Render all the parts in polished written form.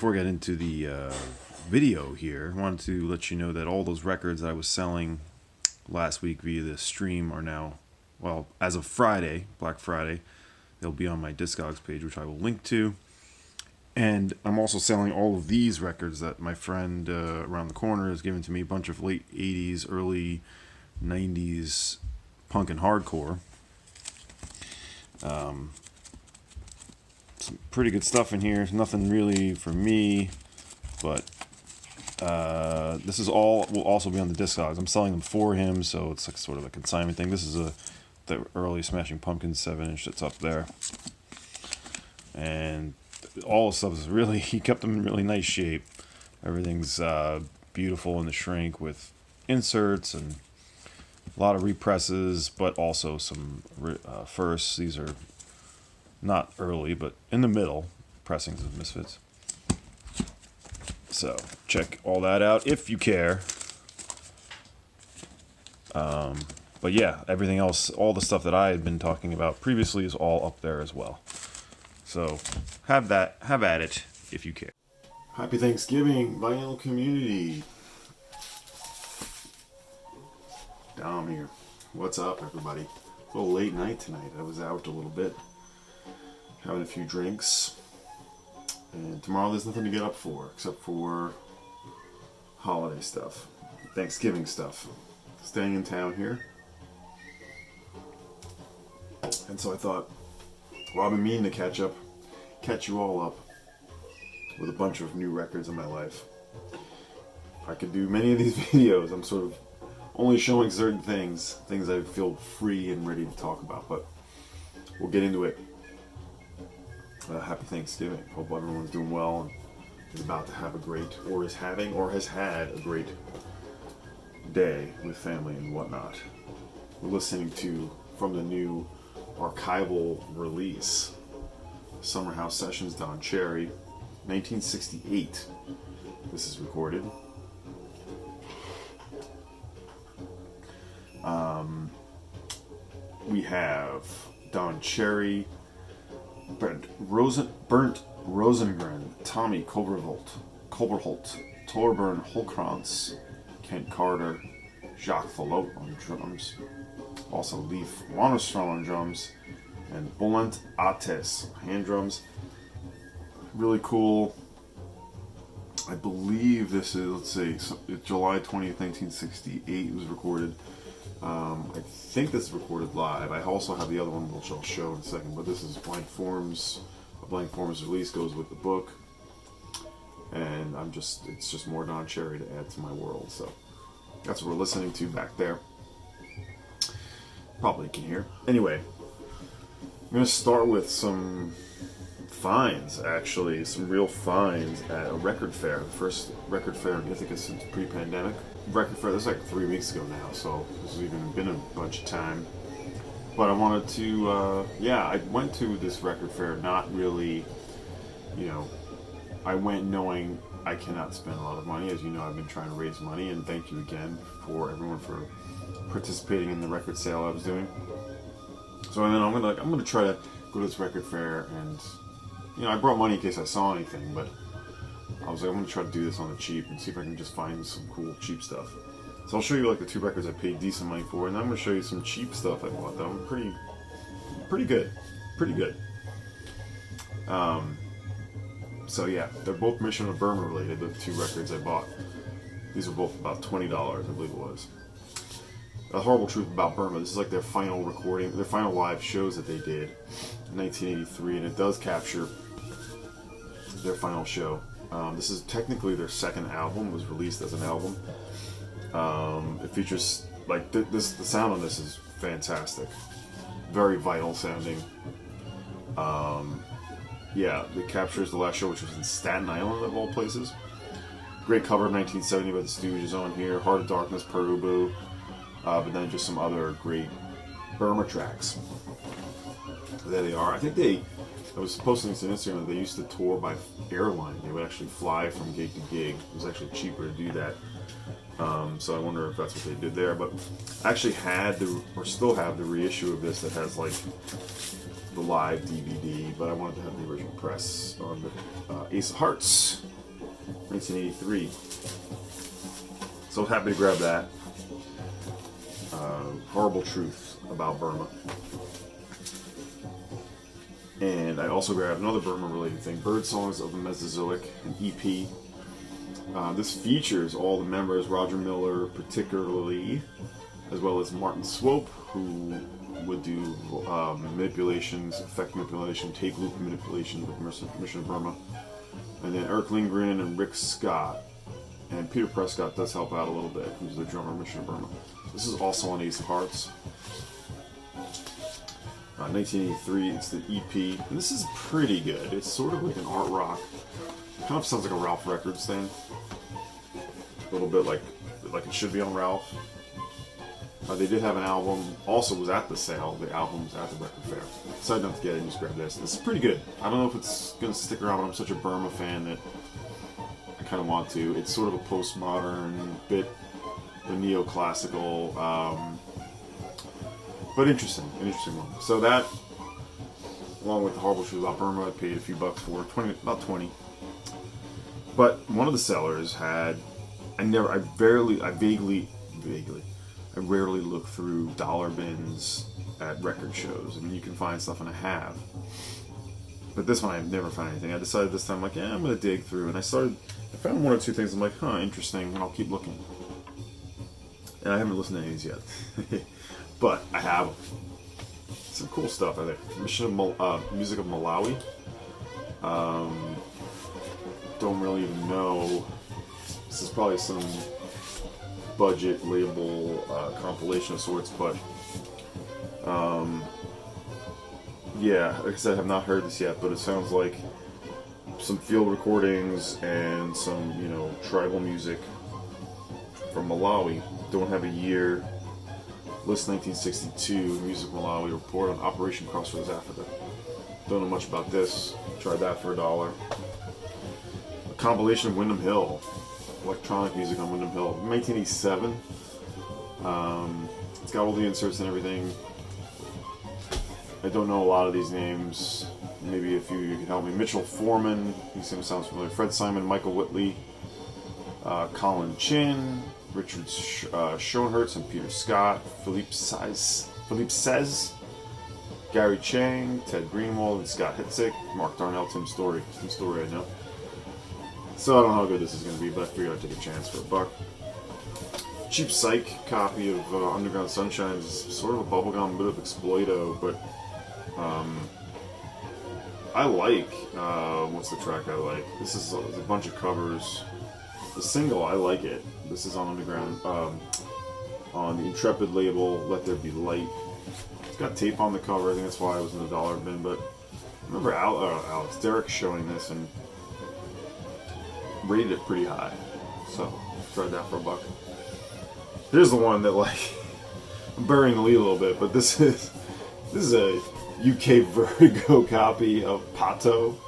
before I get into the video here, I wanted to let you know that all those records that I was selling last week via the stream are now, well, as of Friday, Black Friday, they'll be on my Discogs page, which I will link to. And I'm also selling all of these records that my friend around the corner has given to me, a bunch of late 80s, early 90s punk and hardcore. Some pretty good stuff in here. Nothing really for me, but this is all will also be on the Discogs. I'm selling them for him, so it's like sort of a consignment thing. This is the early Smashing Pumpkins 7-inch that's up there, and all the stuff is really, he kept them in really nice shape. Everything's beautiful in the shrink with inserts and a lot of represses, but also some firsts. These are not early, but in the middle pressings of Misfits. So check all that out if you care. But yeah, everything else, all the stuff that I had been talking about previously is all up there as well. So have at it if you care. Happy Thanksgiving, vinyl community. Dom here. What's up, everybody? It's a little late night tonight. I was out a little bit, having a few drinks. And tomorrow there's nothing to get up for, except for holiday stuff, Thanksgiving stuff. Staying in town here. And so I thought, well, I've been meaning to catch you all up with a bunch of new records in my life. I could do many of these videos. I'm sort of only showing certain things I feel free and ready to talk about, but we'll get into it. Happy Thanksgiving. Hope everyone's doing well and is about to have a great, or is having, or has had a great day with family and whatnot. We're listening to, from the new archival release, Summer House Sessions, Don Cherry, 1968. This is recorded. We have Don Cherry, Bernd Rosengren, Tommy Koberholt, Torbjörn Holkrantz, Kent Carter, Jacques Thalot on drums, also Leif Wannerstrom on drums, and Bulent Ates hand drums. Really cool. I believe this is, let's see, July 20th, 1968 it was recorded. I think this is recorded live. I also have the other one, which I'll show in a second, but this is Blank Forms. A Blank Forms release goes with the book, and it's just more Don Cherry to add to my world, so that's what we're listening to back there. Probably can hear. Anyway, I'm going to start with some finds, actually, some real finds at a record fair. The first record fair in Ithaca since pre-pandemic. Record fair, this is like 3 weeks ago now, so this has even been a bunch of time. But I wanted to, I went to this record fair not really, I went knowing I cannot spend a lot of money. As you know, I've been trying to raise money, and thank you again for everyone for participating in the record sale I was doing. So then I'm gonna try to go to this record fair, and I brought money in case I saw anything, but I was like, I'm gonna try to do this on the cheap and see if I can just find some cool cheap stuff. So I'll show you like the two records I paid decent money for, and then I'm gonna show you some cheap stuff I bought that I'm pretty good. So yeah, they're both Mission of Burma related, the two records I bought. These are both about $20, I believe it was. A Horrible Truth About Burma, this is like their final recording, their final live shows that they did in 1983, and it does capture their final show. This is technically their second album, was released as an album. It features, like, the sound on this is fantastic. Very vital sounding. It captures the last show, which was in Staten Island, of all places. Great cover of 1970 by the Stooges on here. Heart of Darkness, Perubu. But then just some other great Burma tracks. There they are. I think I was posting this on Instagram that they used to tour by airline. They would actually fly from gig to gig. It was actually cheaper to do that. So I wonder if that's what they did there. But I actually still have the reissue of this that has like the live DVD, but I wanted to have the original press on the Ace of Hearts 1983. So I was happy to grab that. Horrible Truth About Burma. And I also grabbed another Burma-related thing, Birdsongs of the Mesozoic, an EP. This features all the members, Roger Miller particularly, as well as Martin Swope, who would do manipulations, effect manipulation, tape loop manipulation with Mission of Burma. And then Eric Lindgren and Rick Scott. And Peter Prescott does help out a little bit, who's the drummer of Mission of Burma. This is also on Ace of Hearts. 1983, it's the EP. And this is pretty good. It's sort of like an art rock. Kind of sounds like a Ralph Records thing. A little bit like it should be on Ralph. They did have an album, also was at the sale. The album was at the record fair. Decided not to get it and just grab this. This is pretty good. I don't know if it's going to stick around, but I'm such a Burma fan that I kind of want to. It's sort of a postmodern, bit the neoclassical, but interesting one. So that, along with the Horrible Truth About Burma, I paid a few bucks for, about 20. But one of the sellers had, I rarely look through dollar bins at record shows. I mean, you can find stuff, and I have. But this one, I've never found anything. I decided this time, like, I'm going to dig through. And I found one or two things. I'm like, interesting, and I'll keep looking. And I haven't listened to any of these yet. But I have some cool stuff, I think. Music of Malawi. Don't really even know. This is probably some budget label compilation of sorts, but yeah, like I said, I have not heard this yet, but it sounds like some field recordings and some, tribal music from Malawi. Don't have a year. List 1962, Music Malawi report on Operation Crossroads Africa. Don't know much about this. Tried that for $1. A compilation of Windham Hill. Electronic music on Windham Hill. 1987. It's got all the inserts and everything. I don't know a lot of these names. Maybe a few you can help me. Mitchell Foreman. He sounds familiar. Fred Simon, Michael Whitley, Colin Chin, Richard Schoenhertz and Peter Scott, Philippe Says, Gary Chang, Ted Greenwald, and Scott Hitzik, Mark Darnell, Tim Story. Tim Story, I know. So I don't know how good this is going to be, but I figured I'd take a chance for $1. Cheap Psych copy of Underground Sunshine is sort of a bubblegum bit of Exploito, but I like, what's the track I like? This is a bunch of covers. The single, I like it. This is on Underground, on the Intrepid label, Let There Be Light. It's got tape on the cover, I think that's why I was in the dollar bin, but I remember Derek showing this and rated it pretty high. So, tried that for $1. Here's the one that, I'm burying the lead a little bit, but this is a UK Vertigo copy of Pato.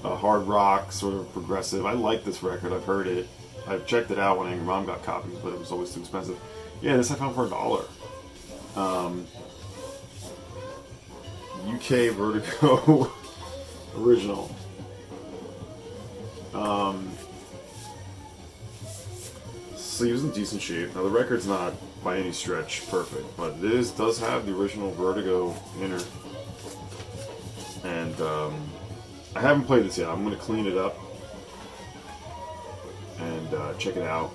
Hard rock, sort of progressive. I like this record. I've heard it. I've checked it out when Angry Mom got copies, but it was always too expensive. Yeah, this I found for $1. UK Vertigo original. Sleeves in decent shape. Now the record's not by any stretch perfect, but it does have the original Vertigo inner. And I haven't played this yet. I'm going to clean it up and check it out.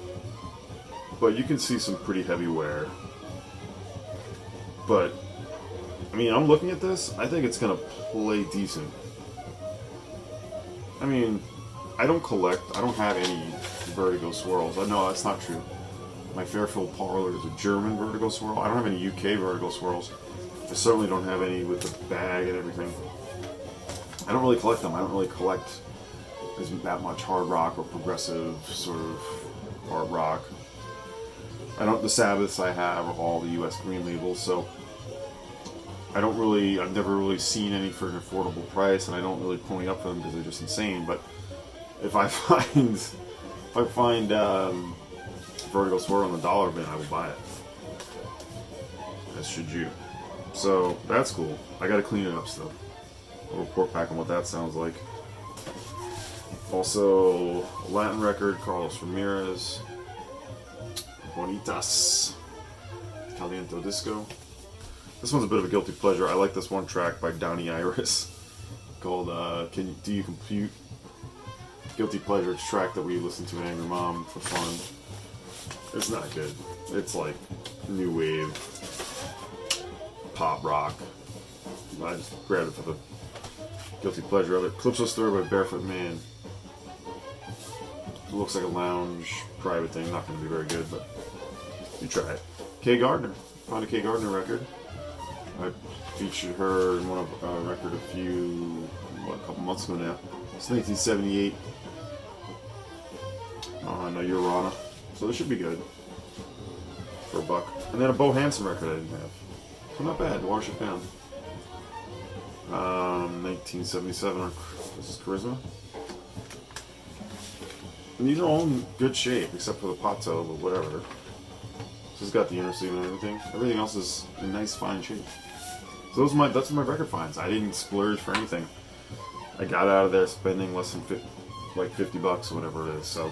But you can see some pretty heavy wear. But, I mean, I'm looking at this. I think it's going to play decent. I mean, I don't collect. I don't have any Vertigo swirls. No, that's not true. My Fairfield Parlor is a German Vertigo swirl. I don't have any UK Vertigo swirls. I certainly don't have any with the bag and everything. I don't really collect them. I don't really collect that much hard rock or progressive sort of hard rock. The Sabbaths I have are all the US green labels, so I've never really seen any for an affordable price, and I don't really pony up for them because they're just insane. But if I find Vertigo Swirl on the dollar bin, I will buy it. As should you. So that's cool. I gotta clean it up still. I'll report back on what that sounds like. Also, a Latin record, Carlos Ramirez. Bonitas. Caliento Disco. This one's a bit of a guilty pleasure. I like this one track by Donnie Iris called Do You Compute? Guilty pleasure. It's a track that we listened to in Angry Mom for fun. It's not good. It's like new wave, pop rock. I just grabbed it for the guilty pleasure of it. Calypso Story by Barefoot Man. It looks like a lounge private thing. Not going to be very good, but you try it. Kay Gardner. Found a Kay Gardner record. I featured her in one of a record a couple months ago now. It's 1978 on Urana. So this should be good for $1. And then a Bo Hansen record I didn't have. So not bad. Wash it down. 1977. This is Chrisma. And these are all in good shape except for the Pato, but whatever. This has got the inner sleeve and everything. Everything else is in nice, fine shape. So that's my record finds. I didn't splurge for anything. I got out of there spending less than $50 or whatever it is. So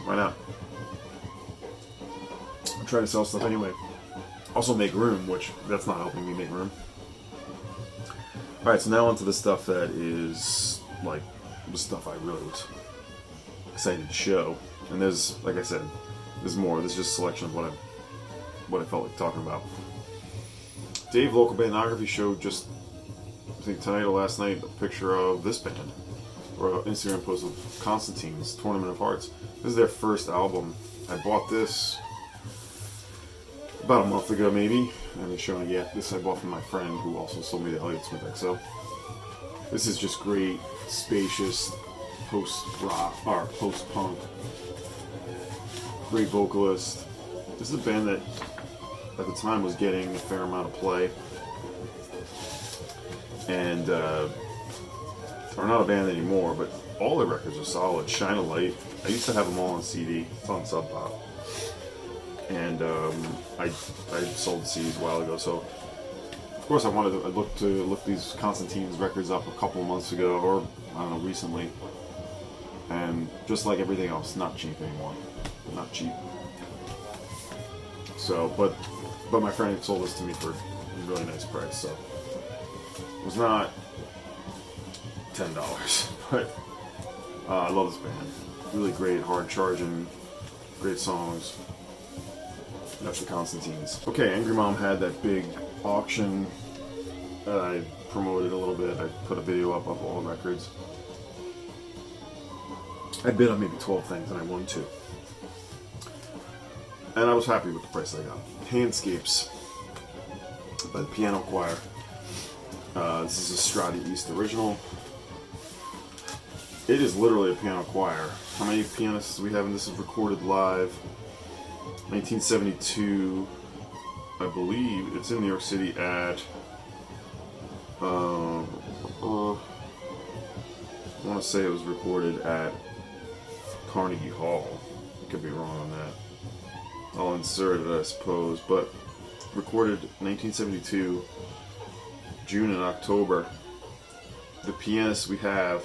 why not? I'm trying to sell stuff anyway. Also make room, which that's not helping me make room. Alright, so now onto the stuff that is like the stuff I really was excited to show. And there's, like I said, there's more. This is just a selection of what I felt like talking about. Dave Local Bandography showed just, I think tonight or last night, a picture of this band, or an Instagram post of Constantines, Tournament of Hearts. This is their first album. I bought this about a month ago, maybe. I haven't shown it yet. This I bought from my friend who also sold me the Elliott Smith XL. This is just great, spacious, post-rock, or post-punk. Great vocalist. This is a band that at the time was getting a fair amount of play. And, they're not a band anymore, but all their records are solid. Shine a Light. I used to have them all on CD. It's on Sub Pop. And I sold CDs a while ago, so of course I looked to look these Constantines records up a couple of months ago, or I don't know, recently. And just like everything else, not cheap anymore. Not cheap. So, but my friend sold this to me for a really nice price, so it was not $10, but I love this band. Really great, hard charging, great songs. That's the Constantines. Okay, Angry Mom had that big auction that I promoted a little bit. I put a video up of all the records. I bid on maybe 12 things and I won 2. And I was happy with the price I got. Handscapes by the Piano Choir. This is a Strata East original. It is literally a piano choir. How many pianists do we have? And this is recorded live 1972, I believe. It's in New York City at I want to say it was recorded at Carnegie Hall. I could be wrong on that. I'll insert it, I suppose, but recorded 1972, June and October. The pianists we have: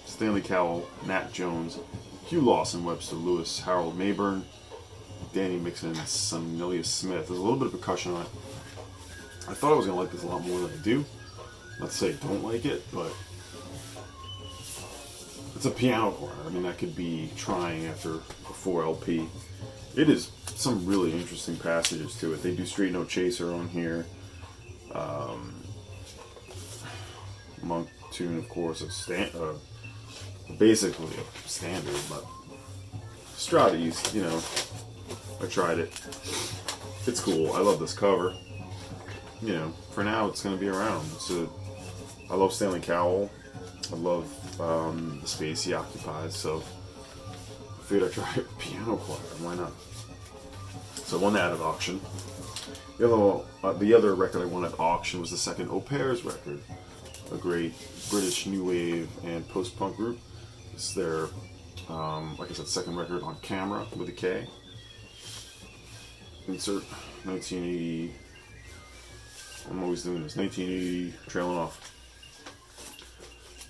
Stanley Cowell, Nat Jones, Hugh Lawson, Webster Lewis, Harold Mayburn, Danny Mixon, and Sonnelia Smith. There's a little bit of percussion on it. I thought I was going to like this a lot more than I do. Not to say I don't like it, but it's a piano choir. I mean, that could be trying after a 4 LP. It is some really interesting passages to it. They do Straight No Chaser on here. Monk Tune, of course, basically a standard, but Strata East, you know, I tried it. It's cool. I love this cover. You know, for now it's going to be around. I love Stanley Cowell. I love the space he occupies, so I figured I'd try a piano choir. Why not? So I won that at auction. The other record I won at auction was the second Au Pairs record, a great British new wave and post-punk group. It's their, like I said, second record on Kamera with a K. Insert 1980. I'm always doing this. 1980, trailing off.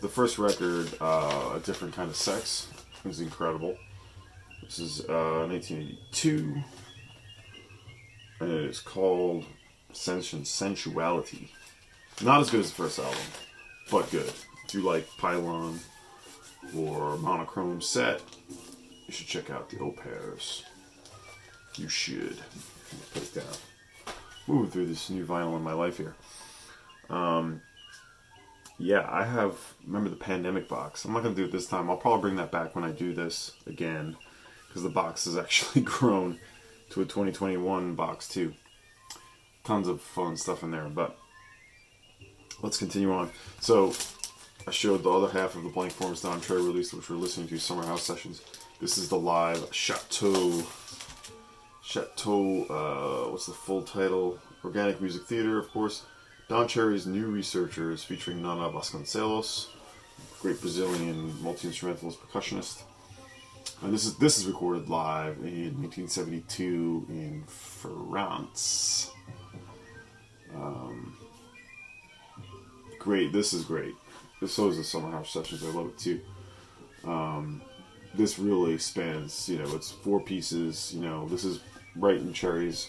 the first record, A Different Kind of Sex, is incredible. This is 1982, and it is called Sensuality. Not as good as the first album, but good. If you like Pylon or Monochrome Set, you should check out the Au Pairs. You should. Put it down. Moving through this new vinyl in my life here. Yeah, I have, remember the Pandemic box. I'm not going to do it this time. I'll probably bring that back when I do this again, because the box has actually grown to a 2021 box too. Tons of fun stuff in there, but let's continue on. So, I showed the other half of the Blank Forms Don Cherry release, which we're listening to, Summer House Sessions. This is the live Chateau, what's the full title? Organic Music Theater, of course. Don Cherry's New Researchers, featuring Naná Vasconcelos, great Brazilian multi-instrumentalist percussionist. And this is recorded live in 1972 in France. Great, this is great. So is the Summer House Sessions, I love it too. This really spans, it's 4 pieces, this is right in Cherry's,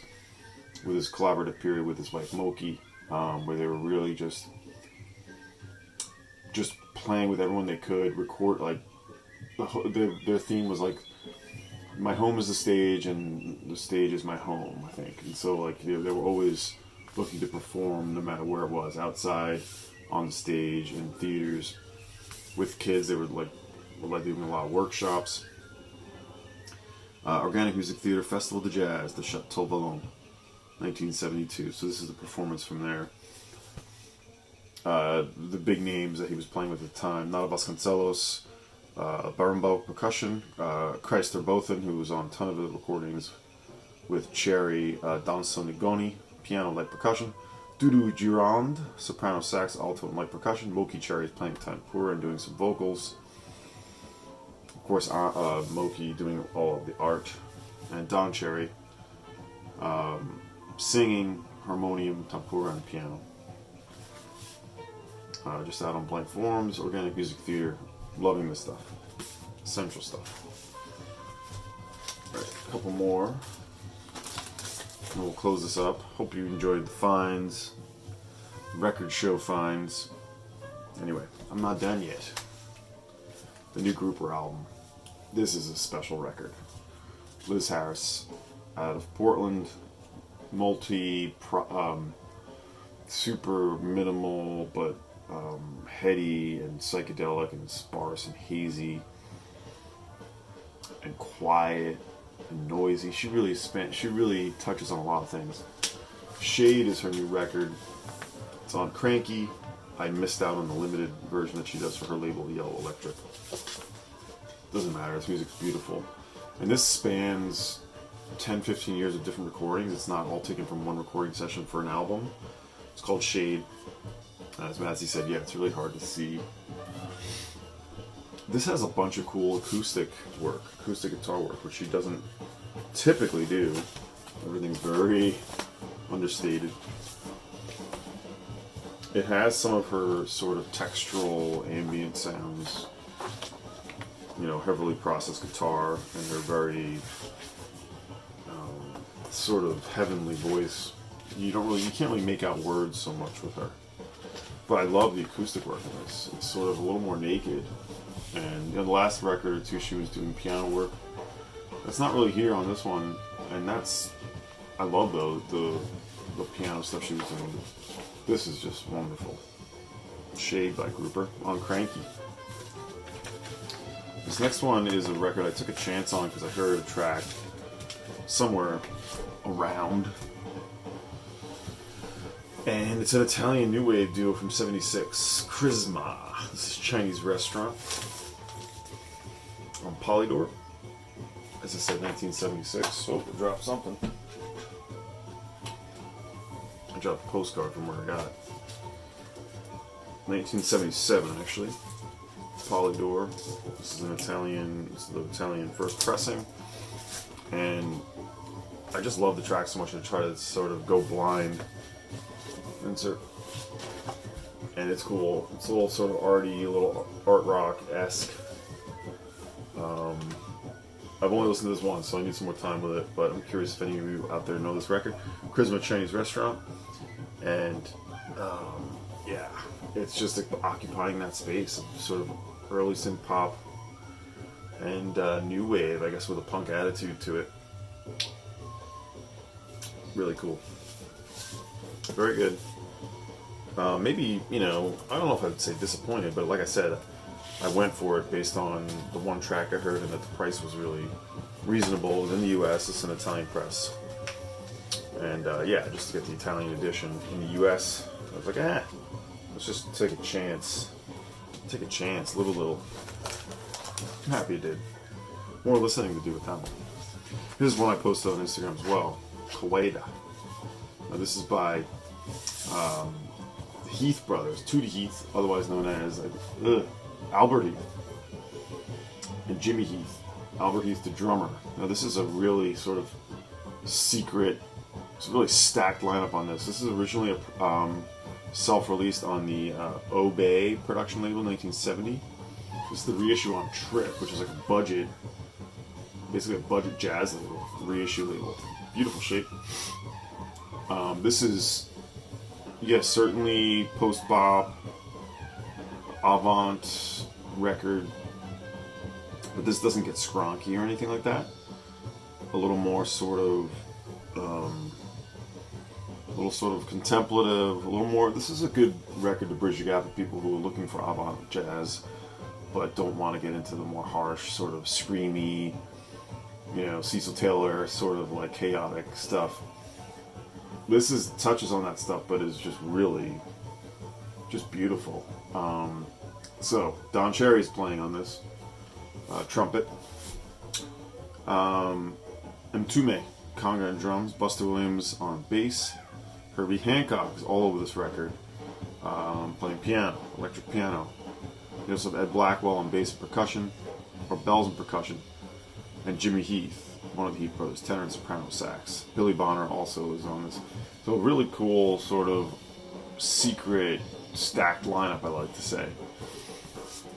with his collaborative period with his wife Moki, where they were really just playing with everyone they could, record, like, their theme was like, my home is the stage and the stage is my home, I think. And so, like, they were always looking to perform no matter where it was, outside, on the stage, in theaters, with kids. They were doing a lot of workshops. Organic Music Theater, Festival de Jazz, the Chateauvallon, 1972. So this is the performance from there. The big names that he was playing with at the time: Naná Vasconcelos, Burma percussion, Chrysler Bothan, who was on a ton of the recordings with Cherry, Danso Nigoni, piano light percussion, Dudu Girand, soprano sax, alto and light percussion. Moki Cherry is playing tampura and doing some vocals. Of course, Moki doing all of the art, and Don Cherry singing, harmonium, tampura, and piano. Just out on Blank Forms, Organic Music Theater. Loving this stuff. Essential stuff. Alright, a couple more. And we'll close this up. Hope you enjoyed the finds. Record show finds. Anyway, I'm not done yet. The new Grouper album. This is a special record. Liz Harris, out of Portland. Super minimal, but heady and psychedelic and sparse and hazy and quiet and noisy. She really touches on a lot of things. Shade is her new record. It's on Kranky. I missed out on the limited version that she does for her label, Yellow Electric. Doesn't matter, this music's beautiful. And this spans 10-15 years of different recordings. It's not all taken from one recording session for an album. It's called Shade. As Matsy said, yeah, it's really hard to see. This has a bunch of cool acoustic guitar work, which she doesn't typically do. Everything's very understated. It has some of her sort of textural ambient sounds, heavily processed guitar, and her very sort of heavenly voice. You can't really make out words so much with her. But I love the acoustic work in this. It's sort of a little more naked. And the last record or two she was doing piano work. That's not really here on this one. And I love the piano stuff she was doing. This is just wonderful. Shade by Grouper on Kranky. This next one is a record I took a chance on because I heard a track somewhere around. And it's an Italian new wave duo from '76, Chrisma. This is Chinese Restaurant on Polydor. As I said, 1976. So I dropped something. I dropped a postcard from where I got it. 1977, actually. Polydor. This is the Italian first pressing. And I just love the track so much I try to sort of go blind. Insert. and it's cool. It's a little sort of arty, a little art rock-esque. I've only listened to this once, so I need some more time with it, but I'm curious if any of you out there know this record. Chrisma Chinese Restaurant, and yeah, it's just like occupying that space of sort of early synth pop and new wave, I guess, with a punk attitude to it. Really cool. Very good. Maybe, I don't know if I'd say disappointed, but like I said, I went for it based on the one track I heard and that the price was really reasonable. It was in the US, it's an Italian press. And yeah, just to get the Italian edition in the US, I was like, let's just take a chance. Take a chance, little. I'm happy it did. More listening to do with that one. This is one I posted on Instagram as well. Kawaida. Now this is by the Heath brothers, Toudie Heath, otherwise known as Albert Heath, and Jimmy Heath. Albert Heath, the drummer. Now this is a really sort of secret, it's a really stacked lineup on this. This is originally self-released on the Obey production label, 1970. This is the reissue on Trip, which is like a budget, basically a budget jazz label, reissue label. Beautiful shape. This is, yes, certainly post-bop, avant record, but this doesn't get skronky or anything like that. A little more sort of, a little sort of contemplative, a little more. This is a good record to bridge the gap with people who are looking for avant jazz, but don't want to get into the more harsh, sort of screamy, Cecil Taylor sort of like chaotic stuff. This touches on that stuff, but is just really, just beautiful. So Don Cherry's playing on this trumpet. Mtume, conga and drums. Buster Williams on bass. Herbie Hancock is all over this record, playing piano, electric piano. You also have Ed Blackwell on bass and percussion, or bells and percussion, and Jimmy Heath, one of the Heath brothers, tenor and soprano sax. Billy Bonner also is on this. So a really cool sort of secret stacked lineup, I like to say.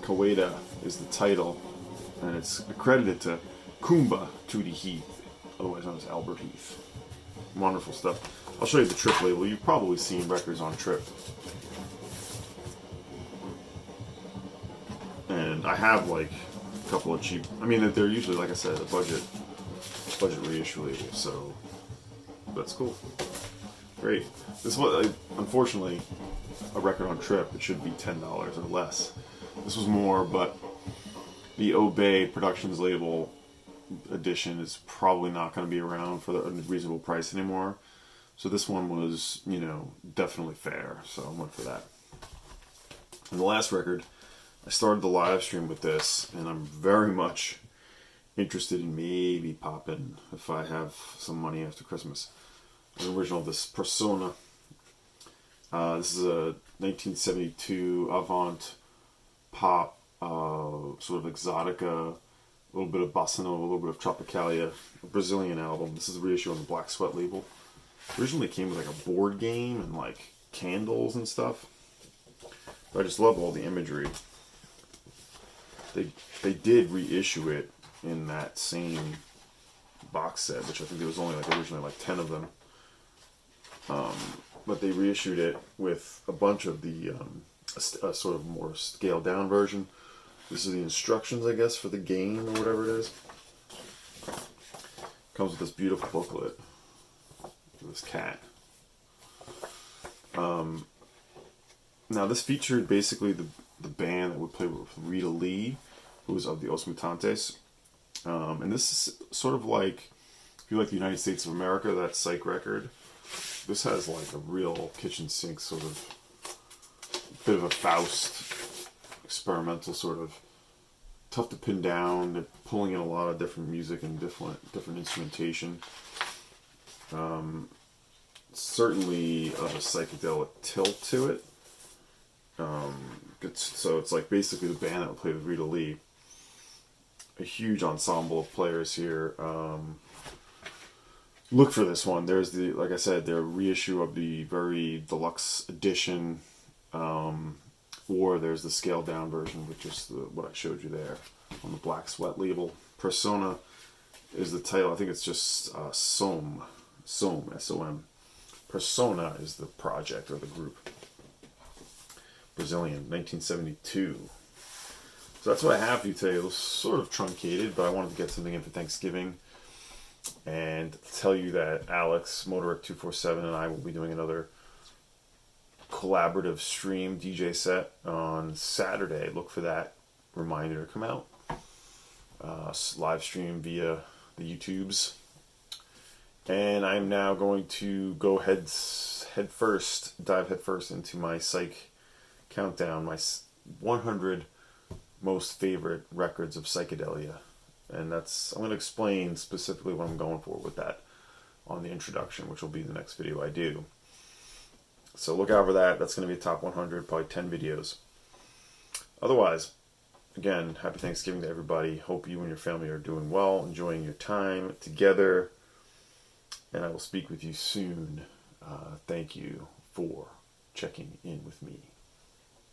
Kawaida is the title, and it's accredited to Kuumba-Toudie Heath, otherwise known as Albert Heath. Wonderful stuff. I'll show you the Trip label. You've probably seen records on Trip. And I have like a couple of cheap, they're usually, like I said, a budget reissue label, so that's cool. Great. This was, unfortunately, a record on Trip. It should be $10 or less. This was more, but the Obey Productions label edition is probably not going to be around for a reasonable price anymore. So this one was, definitely fair. So I went for that. And the last record, I started the live stream with this, and I'm very much interested in maybe popping if I have some money after Christmas. The original of this Persona. This is a 1972 avant pop, sort of exotica, a little bit of bossa nova, a little bit of tropicalia, a Brazilian album. This is a reissue on the Black Sweat label. Originally came with like a board game and like candles and stuff. But I just love all the imagery. They did reissue it in that same box set, which I think there was only originally 10 of them. But they reissued it with a bunch of the a sort of more scaled down version. This is the instructions, I guess, for the game or whatever it is. Comes with this beautiful booklet. This cat. Now this featured basically the band that would play with Rita Lee, who was of the Os Mutantes. And this is sort of like, if you like the United States of America, that Psych record, this has like a real kitchen sink sort of bit of a Faust experimental sort of tough to pin down. They're pulling in a lot of different music and different instrumentation. Certainly a psychedelic tilt to it. So it's like basically the band that would play with Rita Lee. A huge ensemble of players here. Look for this one. There's like I said, their reissue of the very deluxe edition or there's the scaled down version, which is what I showed you there on the Black Sweat label. Persona is the title. I think it's just Som, S-O-M. Persona is the project or the group. Brazilian, 1972. So that's what I have for you today. It was sort of truncated, but I wanted to get something in for Thanksgiving and tell you that Alex, Motoric247, and I will be doing another collaborative stream DJ set on Saturday. Look for that reminder to come out. Live stream via the YouTubes. And I'm now going to go dive headfirst into my psych countdown, my 100 most favorite records of psychedelia. And I'm going to explain specifically what I'm going for with that on the introduction, which will be the next video I do. So look out for that. That's going to be a top 100, probably 10 videos. Otherwise, again, happy Thanksgiving to everybody. Hope you and your family are doing well, enjoying your time together. And I will speak with you soon. Thank you for checking in with me.